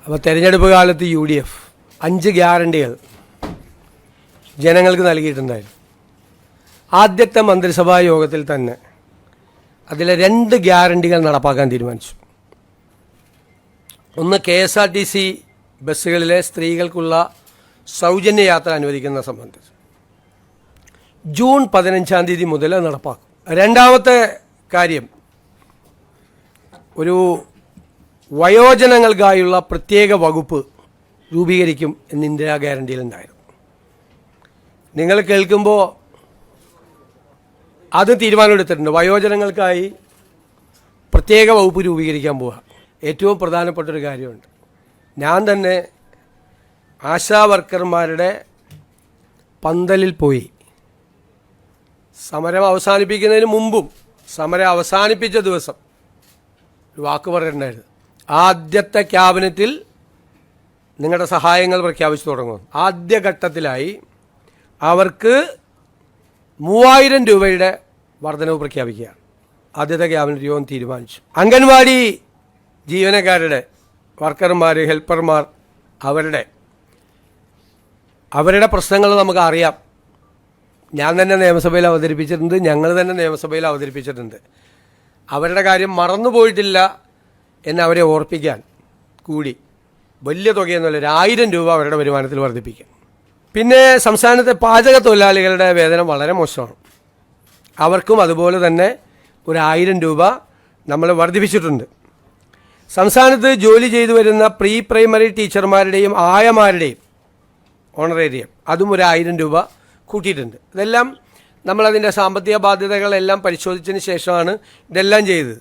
അപ്പോൾ തെരഞ്ഞെടുപ്പ് കാലത്ത് UDF 5 ഗ്യാരണ്ടികൾ ജനങ്ങൾക്ക് നൽകിയിട്ടുണ്ടായിരുന്നു. ആദ്യത്തെ മന്ത്രിസഭാ യോഗത്തിൽ തന്നെ അതിലെ 2 ഗ്യാരണ്ടികൾ നടപ്പാക്കാൻ തീരുമാനിച്ചു. ഒന്ന് KSRTC ബസ്സുകളിലെ സ്ത്രീകൾക്കുള്ള സൗജന്യ യാത്ര അനുവദിക്കുന്ന സംബന്ധിച്ച് ജൂൺ 15-ാം തീയതി മുതൽ നടപ്പാക്കും. രണ്ടാമത്തെ കാര്യം, ഒരു വയോജനങ്ങൾക്കായുള്ള പ്രത്യേക വകുപ്പ് രൂപീകരിക്കും എന്ന് ഇന്ദിരാ ഗ്യാരണ്ടിയിലുണ്ടായിരുന്നു. നിങ്ങൾ കേൾക്കുമ്പോൾ അത് തീരുമാനമെടുത്തിട്ടുണ്ട്. വയോജനങ്ങൾക്കായി പ്രത്യേക വകുപ്പ് രൂപീകരിക്കാൻ പോവുക. ഏറ്റവും പ്രധാനപ്പെട്ടൊരു കാര്യമുണ്ട്. ഞാൻ തന്നെ ആശാ വർക്കർമാരുടെ പന്തലിൽ പോയി സമരം അവസാനിപ്പിക്കുന്നതിന് മുമ്പും സമരം അവസാനിപ്പിച്ച ദിവസം ഒരു വാക്ക് പറഞ്ഞിട്ടുണ്ടായിരുന്നു. ആദ്യത്തെ ക്യാബിനറ്റിൽ നിങ്ങളുടെ സഹായങ്ങൾ പ്രഖ്യാപിച്ചു തുടങ്ങും. ആദ്യഘട്ടത്തിലായി അവർക്ക് 3000 രൂപയുടെ വർധനവ് പ്രഖ്യാപിക്കുകയാണ്. ആദ്യത്തെ ക്യാബിനറ്റ് യോഗം തീരുമാനിച്ചു. അംഗൻവാടി ജീവനക്കാരുടെ, വർക്കർമാർ, ഹെൽപ്പർമാർ, അവരുടെ പ്രശ്നങ്ങൾ നമുക്ക് അറിയാം. ഞാൻ തന്നെ നിയമസഭയിൽ അവതരിപ്പിച്ചിട്ടുണ്ട്, ഞങ്ങൾ തന്നെ നിയമസഭയിൽ അവതരിപ്പിച്ചിട്ടുണ്ട്. അവരുടെ കാര്യം മറന്നുപോയിട്ടില്ല എന്ന് അവരെ ഓർപ്പിക്കാൻ കൂടി വലിയ തുകയൊന്നുമില്ല, 1000 രൂപ അവരുടെ വരുമാനത്തിൽ വർദ്ധിപ്പിക്കും. പിന്നെ സംസ്ഥാനത്തെ പാചക തൊഴിലാളികളുടെ വേതനം വളരെ മോശമാണ്. അവർക്കും അതുപോലെ തന്നെ ഒരു 1000 രൂപ നമ്മൾ വർദ്ധിപ്പിച്ചിട്ടുണ്ട്. സംസ്ഥാനത്ത് ജോലി ചെയ്തു വരുന്ന പ്രീ പ്രൈമറി ടീച്ചർമാരുടെയും ആയമാരുടെയും ഓണറേറിയം അതും ഒരു 1000 രൂപ കൂട്ടിയിട്ടുണ്ട്. ഇതെല്ലാം നമ്മളതിൻ്റെ സാമ്പത്തിക ബാധ്യതകളെല്ലാം പരിശോധിച്ചതിന് ശേഷമാണ് ഇതെല്ലാം ചെയ്തത്.